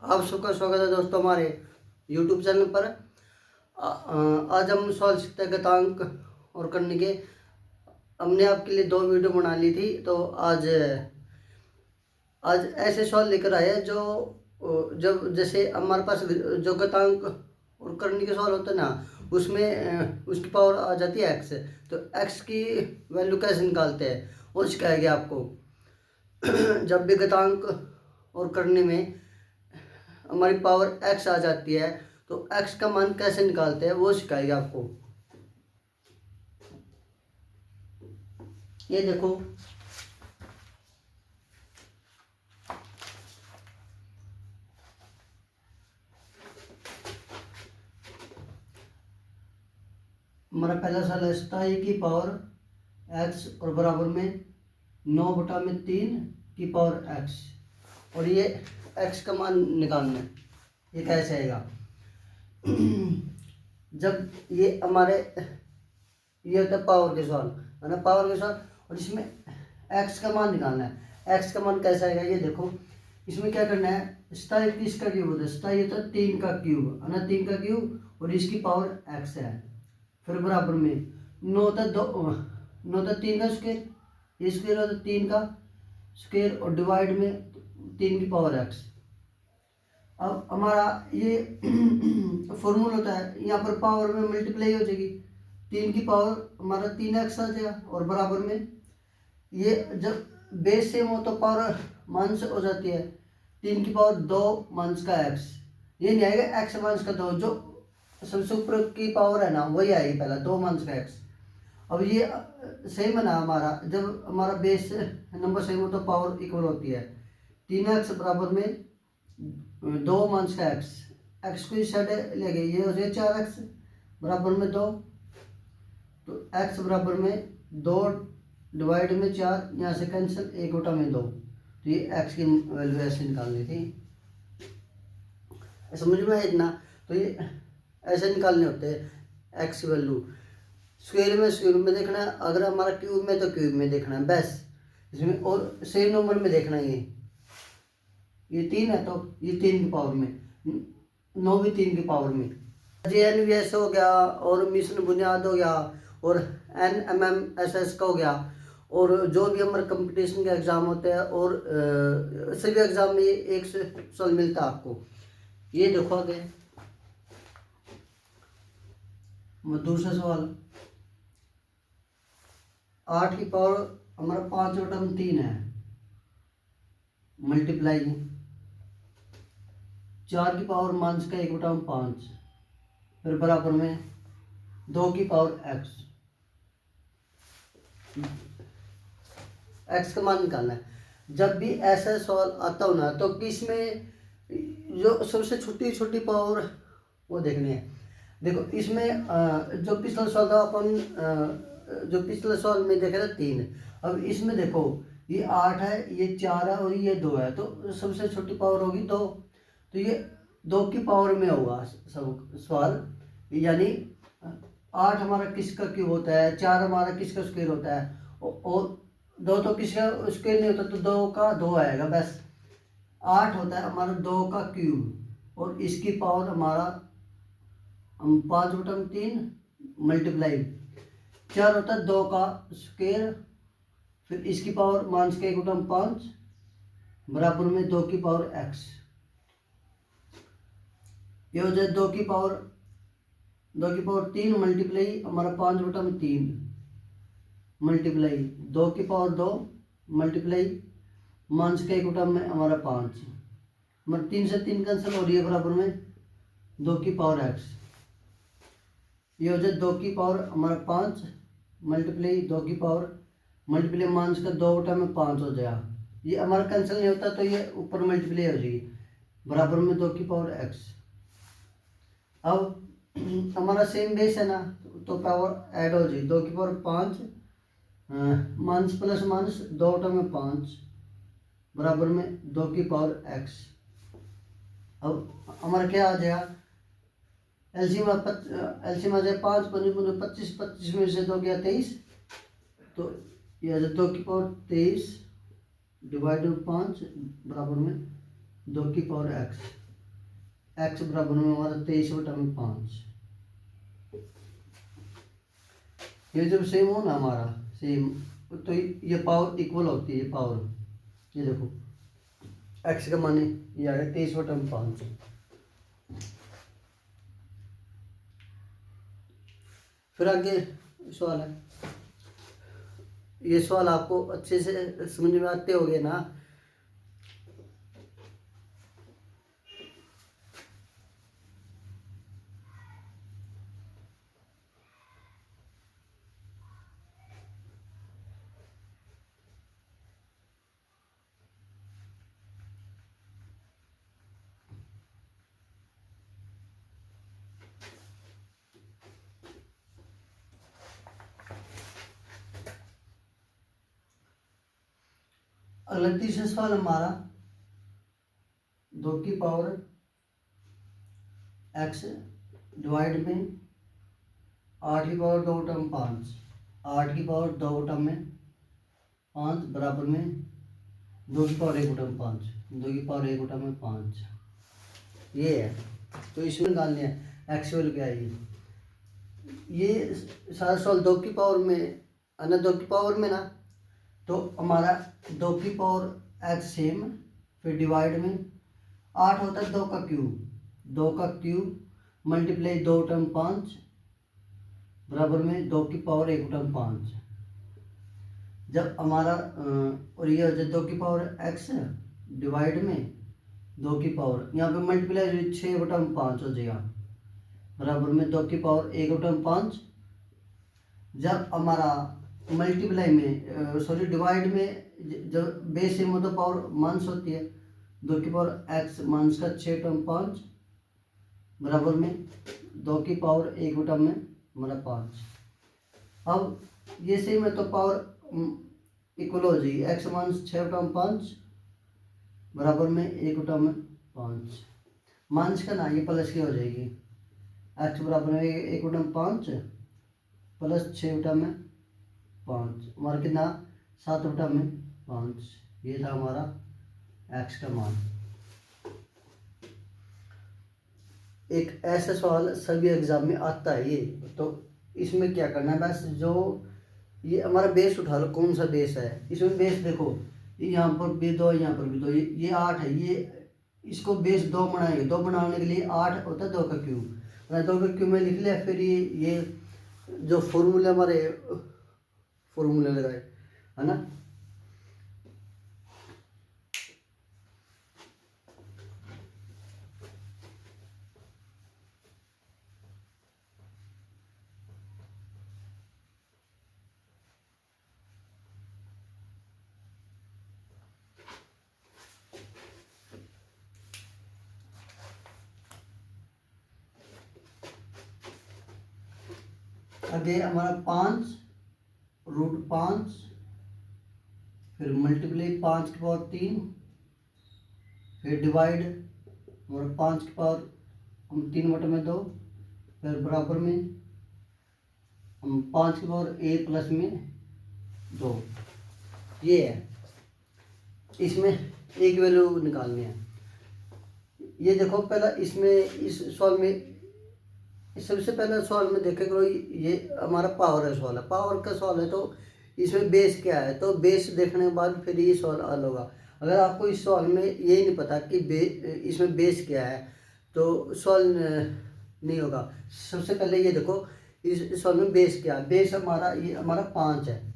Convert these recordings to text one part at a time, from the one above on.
आप सबका स्वागत है दोस्तों हमारे YouTube चैनल पर। आज हम सवाल सीखते हैं गतांक और करने के। हमने आपके लिए 2 वीडियो बना ली थी, तो आज ऐसे सवाल लेकर आए हैं जो जब जैसे हमारे पास जो गतांक और करने के सवाल होते हैं ना, उसमें उसकी पावर आ जाती है x। तो x की वैल्यू कैसे निकालते हैं वो सिखाएंगे आपको। जब भी गतांक और करने में हमारी पावर x आ जाती है तो x का मान कैसे निकालते हैं वो सिखाएंगे आपको। ये देखो, हमारा पहला सवाल है सताई की पावर x और बराबर में 9/3 की पावर x, और ये x का मान निकालना है। ये कैसे आएगा? जब ये हमारे ये होता है पावर के सवाल, है ना, पावर के सवाल, और इसमें x का मान निकालना है। x का मान कैसे आएगा ये देखो। इसमें क्या करना है, 27 किसका क्यूब होता है? 27 होता है 3 का क्यूब, है ना, 3 का क्यूब, और इसकी पावर x है। फिर बराबर में 9 होता 3 का स्क्वायर, ये स्क्वायर होता 3 का स्क्वायर, और डिवाइड में 3 की पावर x। अब हमारा ये फॉर्मूला होता है, यहाँ पर पावर में मल्टीप्लाई हो जाएगी, 3 की पावर हमारा 3x आ जाएगा, और बराबर में ये जब बेस सेम हो तो पावर माइनस हो जाती है, 3 की पावर 2 माइनस का x। ये नहीं आएगा x माइनस का 2, जो सबसे ऊपर की पावर है ना वही आएगी पहला, 2 माइनस का x। अब ये सेम है ना हमारा, जब हमारा बेस नंबर सेम हो तो पावर इक्वल होती है। 3x बराबर में 2 माइनस का x को इस साइड ले गए, ये हो जाए 4x बराबर में 2, तो x बराबर में 2 डिवाइड में 4, यहाँ से कैंसिल, 1/2। तो ये x की वैल्यू ऐसे निकालनी थी। समझ में है इतना? तो ये ऐसे निकालने होते हैं x की वैल्यू। स्क्वायर में देखना है, अगर हमारा क्यूब में तो क्यूब में देखना है बस इसमें, और सेम नंबर में देखना है। ये 3 है तो ये 3 की पावर में, 9 भी 3 की पावर में। JNVS हो गया, और मिशन बुनियाद हो गया, और NMMSS का हो गया, और जो भी हमारे कंपटीशन के एग्ज़ाम होते हैं, और सभी एग्ज़ाम में ये एक से सवाल मिलता है आपको। ये देखो आगे दूसरा सवाल, 8 की पावर हमारा 5/3 है, मल्टीप्लाई 4 की पावर माइनस का 1/5, फिर बराबर में 2 की पावर x का मान निकालना है। जब भी ऐसा सवाल आता हो ना, तो किसमें जो सबसे छोटी छोटी पावर वो देखनी है। देखो इसमें जो पिछला सवाल था अपन, जो पिछले सवाल में देखे था 3, अब इसमें देखो ये 8 है, ये 4 है, और ये 2 है, तो सबसे छोटी पावर होगी 2। तो ये 2 की पावर में होगा सब सवाल, यानी 8 हमारा किसका क्यूब होता है, 4 हमारा किसका स्क्वायर होता है, और 2 तो किसका स्क्वायर नहीं होता, तो 2 का 2 आएगा बस। 8 होता है हमारा 2 का क्यूब, और इसकी पावर हमारा 5/3 मल्टीप्लाई 4 होता है 2 का स्क्वायर, फिर इसकी पावर माइनस का 1/5 बराबर में 2 की पावर x। ये हो जाए 2 की पावर 3 मल्टीप्लाई हमारा 5/3 मल्टीप्लाई 2 की पावर 2 मल्टीप्लाई माइनस का 1 में हमारा 5, हमारा 3 से 3 कैंसिल हो रही है, बराबर में 2 की पावर x। ये हो जाए 2 की पावर हमारा 5 मल्टीप्लाई 2 की पावर मल्टीप्लाई माइनस का 2/5 हो जाएगा। ये हमारा कैंसिल नहीं होता, तो ये ऊपर मल्टीप्लाई हो जाएगी, बराबर में 2 की पावर x। अब हमारा सेम बेस है ना, तो पावर ऐड हो जाएगी, 2 की पावर 5 माइनस प्लस माइनस 2/5 बराबर में 2 की पावर x। अब हमारा क्या आ जाएगा, एलसीएम आ जाए 5 5 25, 25 में से 2 गया 23, तो ये आ जाए 2 की पावर 23 डिवाइड 5 बराबर में 2 की पावर x। एक्स बराबर में हमारा 23/5। ये जब सेम हो ना हमारा सेम, तो ये पावर इक्वल होती है पावर। ये देखो एक्स का मान ये आ गया 23/5। फिर आगे सवाल है, ये सवाल आपको अच्छे से समझ में आते होंगे ना। अगला तीसरा सवाल हमारा 2 की पावर x डिवाइड में 8 की पावर 2/5, 8 की पावर 2/5 बराबर में 2 की पावर 1/5, 2 की पावर 1/5 ये है। तो इसमें निकालने है एक्स वैल्यू क्या आएगी। ये सारा सवाल 2 की पावर में है ना, 2 की पावर में ना, तो हमारा 2 की पावर एक्स सेम, फिर डिवाइड में 8 होता है 2 का क्यूब, 2 का क्यूब मल्टीप्लाई 2/5 बराबर में 2 की पावर 1/5। जब हमारा और ये हो जाए 2 की पावर एक्स डिवाइड में 2 की पावर, यहाँ पे मल्टीप्लाई 6/5 हो जाएगा बराबर में 2 की पावर 1/5। जब हमारा मल्टीप्लाई में सॉरी डिवाइड में जब बेस सेम हो तो पावर माइनस होती है, 2 की पावर एक्स माइनस का 6/5 बराबर में 2 की पावर 1/5। अब ये सेम है तो पावर इक्वल हो जाएगी, एक्स माइनस 6/5 बराबर में 1/5। माइनस का ना ये प्लस की हो जाएगी, एक्स बराबर में 1/5 प्लस 6/5 हमारा कितना 7/5। ये था हमारा एक्स का मान। एक ऐसा सवाल सभी एग्जाम में आता है ये, तो इसमें क्या करना है बस, जो ये हमारा बेस उठा लो, कौन सा बेस है। इसमें बेस देखो यहाँ पर भी 2, यहाँ पर भी 2, ये 8 है, ये इसको बेस 2 बनाएंगे। 2 बनाने के लिए 8 होता है 2 का क्यूब, 2 का क्यूब में लिख लिया। फिर ये जो फॉर्मूले हमारे फॉर्मूले लगाए है ना, आगे हमारा 5√5, फिर मल्टीप्लाई 5 की पावर 3, फिर डिवाइड हमारा 5 की पावर हम 3/2, फिर बराबर में हम 5 की पावर a प्लस में 2। ये है, इसमें एक वैल्यू निकालनी है। ये देखो पहला इसमें इस सवाल में सबसे पहले सवाल में देखे करो, ये हमारा पावर है सवाल है, पावर का सवाल है, तो इसमें बेस क्या है, तो बेस देखने के बाद फिर ये सवाल हल होगा। अगर आपको इस सवाल में ये नहीं पता कि इसमें बेस क्या है तो सवाल नहीं होगा। सबसे पहले ये देखो इस सवाल में बेस क्या है। बेस हमारा ये हमारा 5 है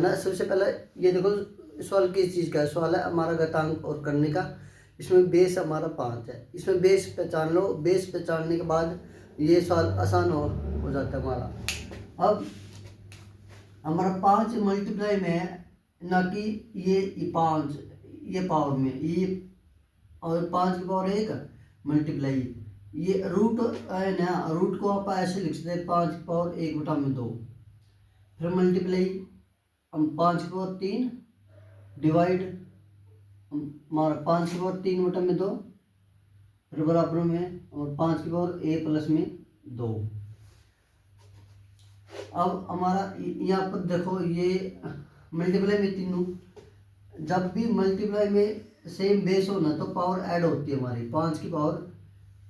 ना। सबसे पहले ये देखो सवाल किस चीज़ का है, सवाल है हमारा घातांक और करने का। इसमें बेस हमारा 5 है, इसमें बेस पहचान लो। बेस पहचानने के बाद ये सवाल आसान हो जाता है हमारा। अब हमारा 5 मल्टीप्लाई में है ना कि ये 5 ये पावर में ये, और 5 की पावर 1 मल्टीप्लाई ये रूट है ना, रूट को आप ऐसे लिख सकते हैं 5 की पावर 1/2, फिर मल्टीप्लाई हम 5 की पावर 3 डिवाइड हमारा 5 की पावर 3/2, फिर बराबर में और 5 की पावर a प्लस में 2। अब हमारा यहाँ पर देखो ये मल्टीप्लाई में तीनों, जब भी मल्टीप्लाई में सेम बेस होना तो पावर ऐड होती है हमारी। 5 की पावर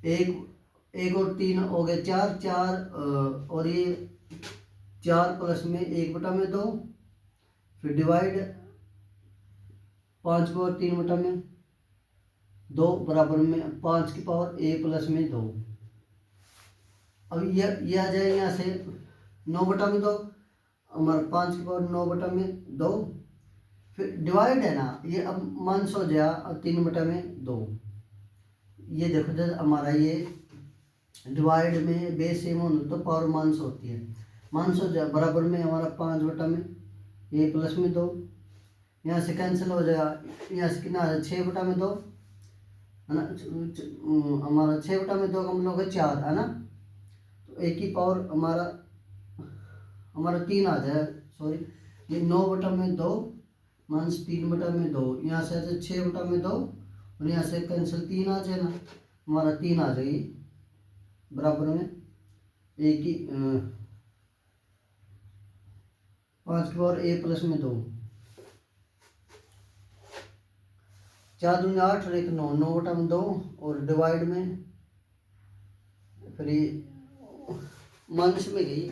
एक एक और तीन हो गए चार, चार और ये 4+1/2, फिर डिवाइड 5/3/2 बराबर में 5 की पावर a+2। अब ये आ जाए यहाँ से 9/2, हमारा 5 की पावर 9/2। फिर डिवाइड है ना, ये अब माइनस हो जाए 3/2। ये देखो जब हमारा ये डिवाइड में बेस सेम हो तो पावर माइनस होती है, माइनस हो जाए बराबर में हमारा 5/a+2। यहाँ से कैंसिल हो जाएगा, यहाँ से कितना आ जाए 6/2 है ना, हमारा 6/2 का मतलब है 4 है ना। तो एक ही पावर हमारा 3 आ जाए, सॉरी ये 9/2 माइनस 3/2, यहाँ से आ जाए 6/2 और यहाँ से कैंसिल 3 आ जाए ना, हमारा 3 आ जाएगी बराबर में एक ही 5 की पावर a+2। 4 दूनी 8 और 1 9, 9/2 और डिवाइड में फिर ये माइनस में गई।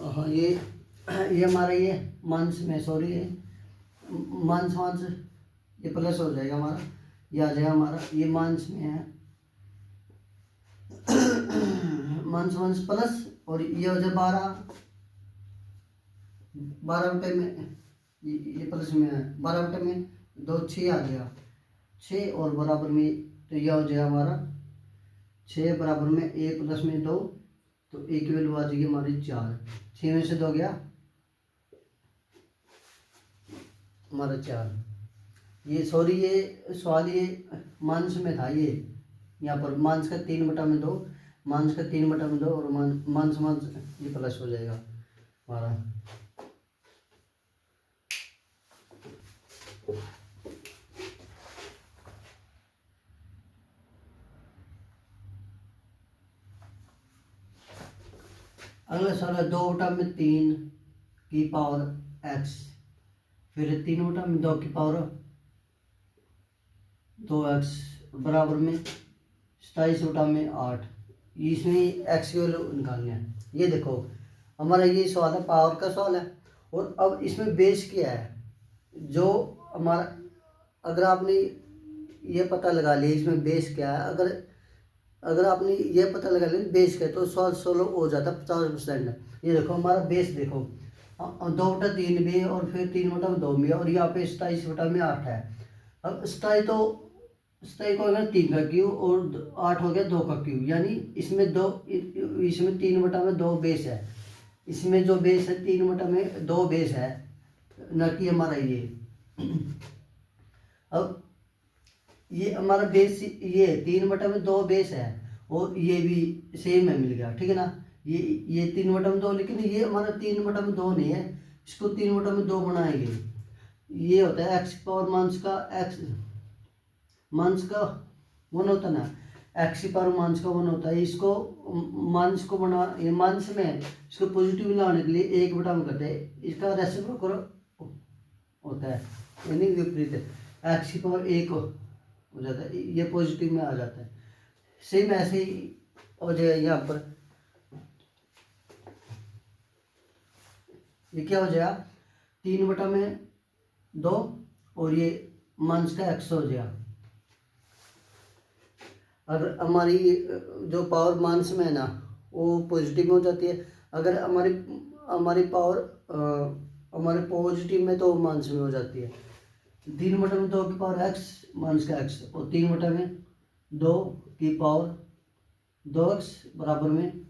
हाँ ये हमारा ये माइनस में, सॉरी ये माइनस माइनस ये प्लस हो जाएगा हमारा, ये आ जाएगा हमारा ये माइनस में है माइनस माइनस प्लस, और ये हो जाए 12 में, ये प्लस में है 12 में 2 6 आ गया 6 और बराबर में, तो यह हो जाएगा हमारा 6 बराबर में a+2, तो a की वैल्यू आ जाएगी हमारी 4। 6 में से 2 गया हमारा 4। ये सॉरी ये सवाल ये माइनस में था, ये यहाँ पर माइनस का 3/2, माइनस का 3/2 और माइनस माइनस ये प्लस हो जाएगा हमारा। अगला सवाल है 2/3 की पावर x, फिर 3/2 की पावर 2x बराबर में 27/8। इसमें x की वैल्यू निकालनी है। ये देखो हमारा ये सवाल है, पावर का सवाल है, और अब इसमें बेस क्या है जो हमारा, अगर आपने ये पता लगा लिया इसमें बेस क्या है, अगर आपने ये पता लगा लिया बेस क्या है, तो सवाल सोल्व हो जाता है 50%। ये देखो हमारा बेस देखो 2/3 भी है और फिर 3/2 भी है, और यहाँ पे 27/8 है। अब 27 को हो गया 3 का क्यू और 8 हो गया 2 का क्यू, यानी इसमें 3/2 बेस है, इसमें जो बेस है 3/2 बेस है, न कि हमारा ये। अब ये हमारा बेस ये 3/2 बेस है, और ये भी सेम है, मिल गया ठीक है ना। ये 3/2, लेकिन ये हमारा 3/2 नहीं है, इसको 3/2 बनाएंगे। ये होता है एक्स पावर माइनस का एक्स माइनस का 1 होता है ना, एक्स की पावर माइनस का 1 होता है। इसको माइनस को बना, ये माइनस में इसको पॉजिटिव लाने के लिए 1/में करते हैं, इसका रेसिप्रोकल होता है, यानी विपरीत है, एक्स की पावर 1 हो जाता है, ये पॉजिटिव में आ जाता है। सेम ऐसे ही हो जाएगा यहाँ पर, ये क्या हो जाएगा 3/2 और ये माइनस का x हो जाएगा। अगर हमारी जो पावर माइनस में है ना वो पॉजिटिव में हो जाती है, अगर हमारी पावर हमारे पॉजिटिव में तो माइनस में हो जाती है। 3/2 की पावर x माइनस का x, और 3/2 की पावर 2x बराबर में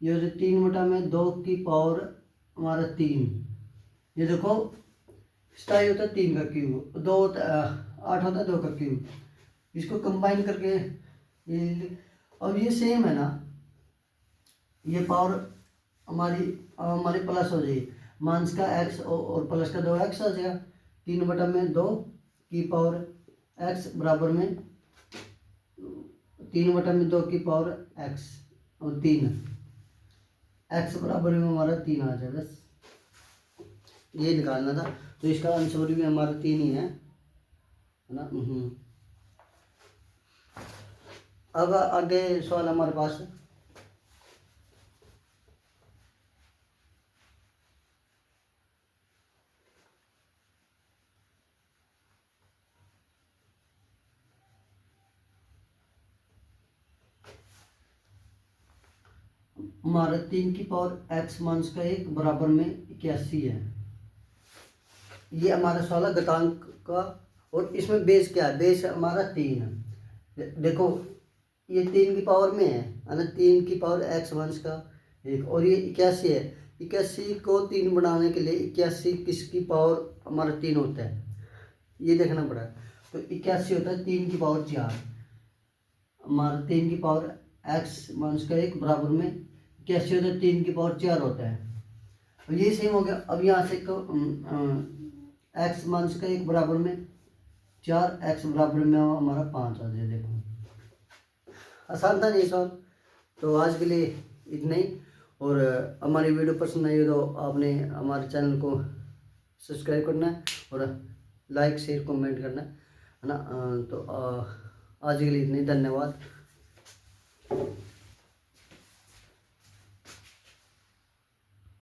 ये हो जाए 3/2 की पावर हमारा 3। ये देखो 27 होता है 3 का क्यूब, 8 होता है 2 का क्यूब, इसको कंबाइन करके ये, अब ये सेम है ना, ये पावर हमारी प्लस हो जाएगी, माइनस का x और प्लस का 2x आ जाएगा। 3/2 की पावर x बराबर में 3/2 की पावर x और 3, x बराबर में हमारा 3 आ जाएगा। बस ये निकालना था, तो इसका आंसर भी हमारा 3 ही है। है ना। अब आगे सवाल हमारे पास हमारा 3 की पावर x का 1 बराबर में 81 है। ये हमारा सवाल है घातांक का। और इसमें बेस क्या है? बेस हमारा 3 है। देखो ये 3 की पावर में है ना, 3 की पावर x का 1, और ये 81 है। 81 को 3 बनाने के लिए 81 किसकी पावर हमारा 3 होता है, ये देखना पड़ा। तो 81 होता है 3 की पावर 4। हमारा 3 की पावर x का 1 बराबर में 81 होता है, 3 की पावर 4 होता है। तो ये सेम हो गया। अब यहाँ से x का 1 बराबर में 4, x बराबर में हमारा 5 आ जाए। देखो आसान था नहीं सवाल। तो आज के लिए इतना ही। और हमारी वीडियो पसंद आई हो तो आपने हमारे चैनल को सब्सक्राइब करना है और लाइक शेयर कमेंट करना है ना। तो आज के लिए इतना ही। धन्यवाद।